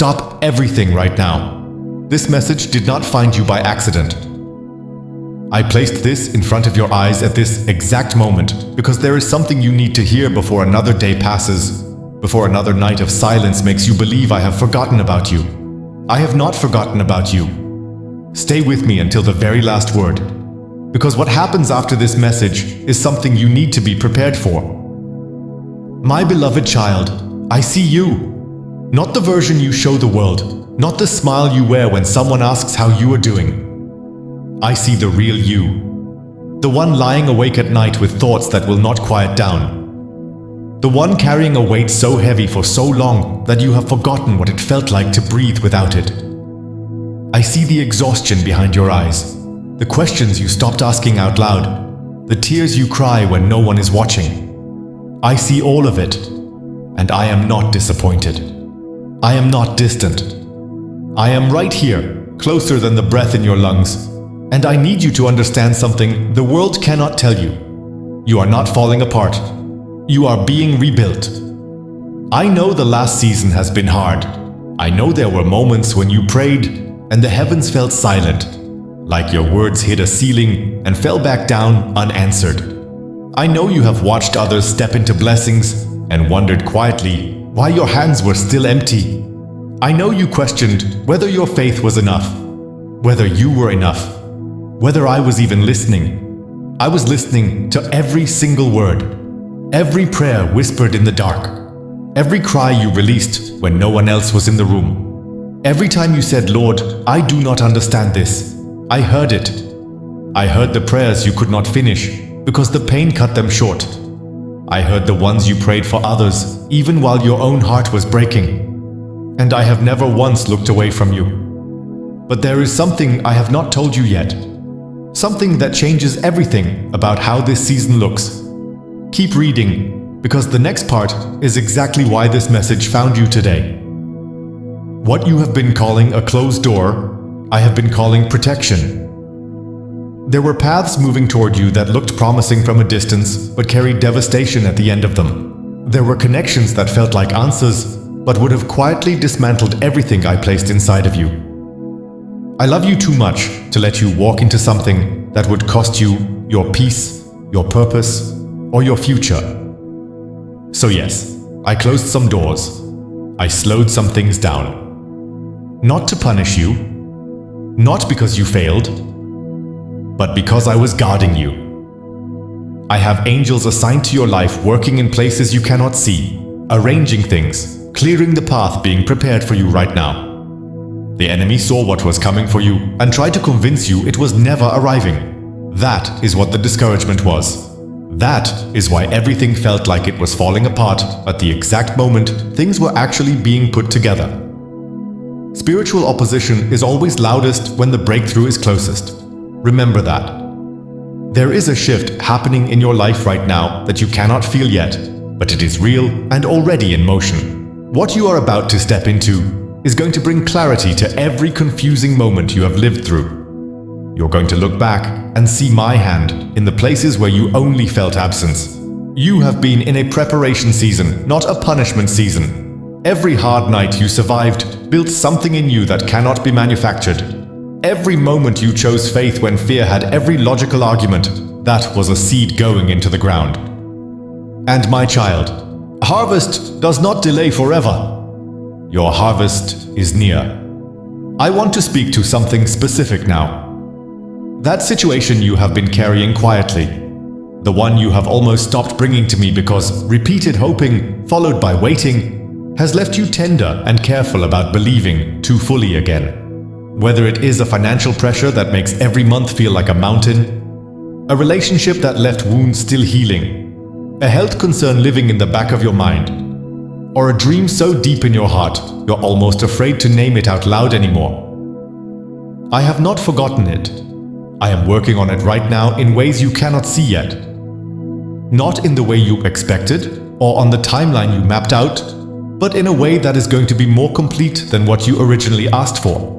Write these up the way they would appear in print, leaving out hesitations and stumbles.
Stop everything right now. This message did not find you by accident. I placed this in front of your eyes at this exact moment because there is something you need to hear before another day passes, before another night of silence makes you believe I have forgotten about you. I have not forgotten about you. Stay with me until the very last word, because what happens after this message is something you need to be prepared for. My beloved child, I see you. Not the version you show the world, not the smile you wear when someone asks how you are doing. I see the real you. The one lying awake at night with thoughts that will not quiet down. The one carrying a weight so heavy for so long that you have forgotten what it felt like to breathe without it. I see the exhaustion behind your eyes, the questions you stopped asking out loud, the tears you cry when no one is watching. I see all of it, and I am not disappointed. I am not distant. I am right here, closer than the breath in your lungs, and I need you to understand something the world cannot tell you. You are not falling apart. You are being rebuilt. I know the last season has been hard. I know there were moments when you prayed and the heavens felt silent, like your words hit a ceiling and fell back down unanswered. I know you have watched others step into blessings and wondered quietly why your hands were still empty. I know you questioned whether your faith was enough, whether you were enough, whether I was even listening. I was listening to every single word, every prayer whispered in the dark, every cry you released when no one else was in the room. Every time you said, Lord, I do not understand this, I heard it. I heard the prayers you could not finish because the pain cut them short. I heard the ones you prayed for others, even while your own heart was breaking. And I have never once looked away from you. But there is something I have not told you yet. Something that changes everything about how this season looks. Keep reading, because the next part is exactly why this message found you today. What you have been calling a closed door, I have been calling protection. There were paths moving toward you that looked promising from a distance, but carried devastation at the end of them. There were connections that felt like answers, but would have quietly dismantled everything I placed inside of you. I love you too much to let you walk into something that would cost you your peace, your purpose, or your future. So yes, I closed some doors. I slowed some things down. Not to punish you, not because you failed, but because I was guarding you. I have angels assigned to your life working in places you cannot see, arranging things, clearing the path being prepared for you right now. The enemy saw what was coming for you and tried to convince you it was never arriving. That is what the discouragement was. That is why everything felt like it was falling apart at the exact moment things were actually being put together. Spiritual opposition is always loudest when the breakthrough is closest. Remember that. There is a shift happening in your life right now that you cannot feel yet, but it is real and already in motion. What you are about to step into is going to bring clarity to every confusing moment you have lived through. You're going to look back and see my hand in the places where you only felt absence. You have been in a preparation season, not a punishment season. Every hard night you survived built something in you that cannot be manufactured. Every moment you chose faith when fear had every logical argument, that was a seed going into the ground. And my child, harvest does not delay forever. Your harvest is near. I want to speak to something specific now. That situation you have been carrying quietly, the one you have almost stopped bringing to me because repeated hoping, followed by waiting, has left you tender and careful about believing too fully again. Whether it is a financial pressure that makes every month feel like a mountain, a relationship that left wounds still healing, a health concern living in the back of your mind, or a dream so deep in your heart you're almost afraid to name it out loud anymore. I have not forgotten it. I am working on it right now in ways you cannot see yet. Not in the way you expected or on the timeline you mapped out, but in a way that is going to be more complete than what you originally asked for.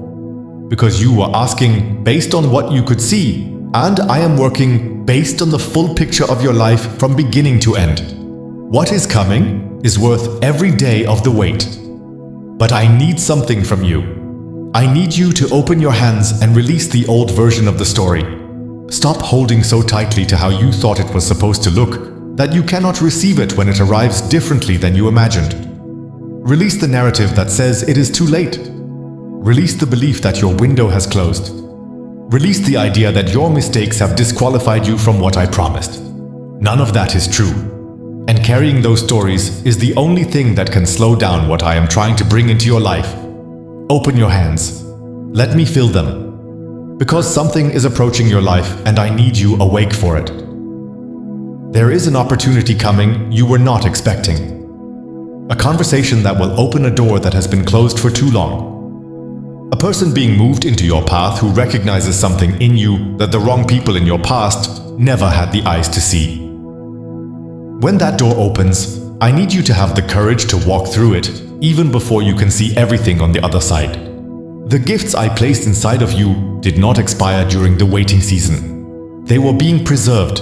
Because you were asking based on what you could see, and I am working based on the full picture of your life from beginning to end. What is coming is worth every day of the wait. But I need something from you. I need you to open your hands and release the old version of the story. Stop holding so tightly to how you thought it was supposed to look that you cannot receive it when it arrives differently than you imagined. Release the narrative that says it is too late. Release the belief that your window has closed. Release the idea that your mistakes have disqualified you from what I promised. None of that is true. And carrying those stories is the only thing that can slow down what I am trying to bring into your life. Open your hands. Let me fill them. Because something is approaching your life and I need you awake for it. There is an opportunity coming you were not expecting. A conversation that will open a door that has been closed for too long. A person being moved into your path who recognizes something in you that the wrong people in your past never had the eyes to see. When that door opens, I need you to have the courage to walk through it, even before you can see everything on the other side. The gifts I placed inside of you did not expire during the waiting season. They were being preserved.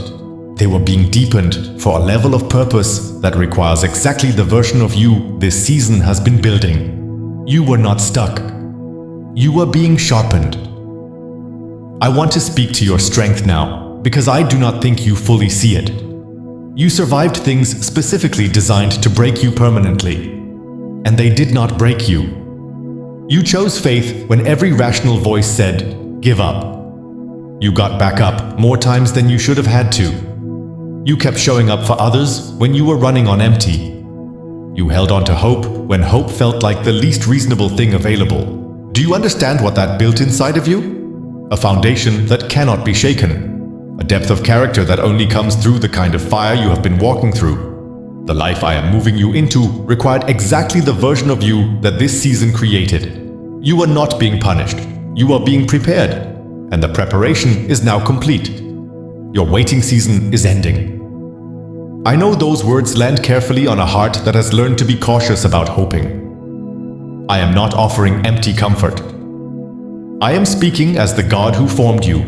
They were being deepened for a level of purpose that requires exactly the version of you this season has been building. You were not stuck. You were being sharpened. I want to speak to your strength now, because I do not think you fully see it. You survived things specifically designed to break you permanently, and they did not break you. You chose faith when every rational voice said, "Give up." You got back up more times than you should have had to. You kept showing up for others when you were running on empty. You held on to hope when hope felt like the least reasonable thing available. Do you understand what that built inside of you? A foundation that cannot be shaken. A depth of character that only comes through the kind of fire you have been walking through. The life I am moving you into required exactly the version of you that this season created. You are not being punished. You are being prepared. And the preparation is now complete. Your waiting season is ending. I know those words land carefully on a heart that has learned to be cautious about hoping. I am not offering empty comfort. I am speaking as the God who formed you,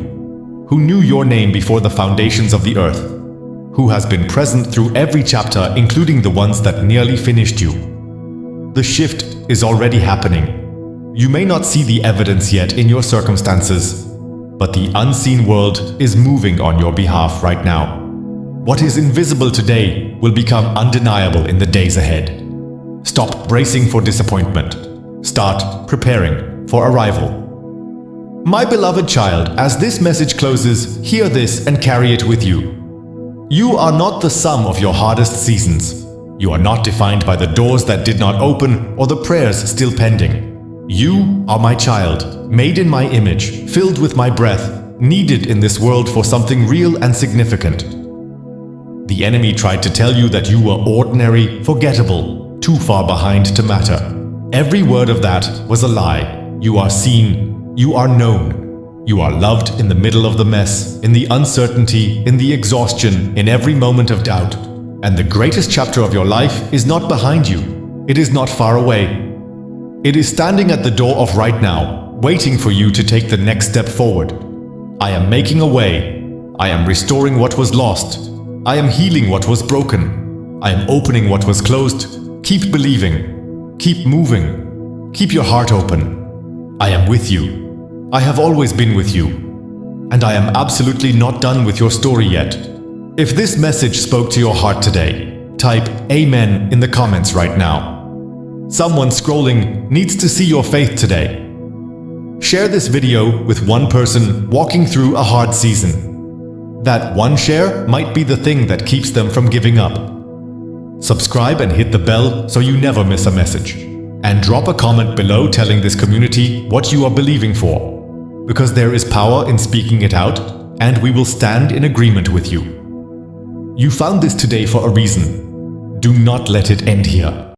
who knew your name before the foundations of the earth, who has been present through every chapter, including the ones that nearly finished you. The shift is already happening. You may not see the evidence yet in your circumstances, but the unseen world is moving on your behalf right now. What is invisible today will become undeniable in the days ahead. Stop bracing for disappointment. Start preparing for arrival. My beloved child, as this message closes, hear this and carry it with you. You are not the sum of your hardest seasons. You are not defined by the doors that did not open or the prayers still pending. You are my child, made in my image, filled with my breath, needed in this world for something real and significant. The enemy tried to tell you that you were ordinary, forgettable, too far behind to matter. Every word of that was a lie. You are seen, you are known. You are loved in the middle of the mess, in the uncertainty, in the exhaustion, in every moment of doubt. And the greatest chapter of your life is not behind you. It is not far away. It is standing at the door of right now, waiting for you to take the next step forward. I am making a way. I am restoring what was lost. I am healing what was broken. I am opening what was closed. Keep believing. Keep moving. Keep your heart open. I am with you. I have always been with you. And I am absolutely not done with your story yet. If this message spoke to your heart today, type Amen in the comments right now. Someone scrolling needs to see your faith today. Share this video with one person walking through a hard season. That one share might be the thing that keeps them from giving up. Subscribe and hit the bell so you never miss a message. And drop a comment below telling this community what you are believing for. Because there is power in speaking it out, and we will stand in agreement with you. You found this today for a reason. Do not let it end here.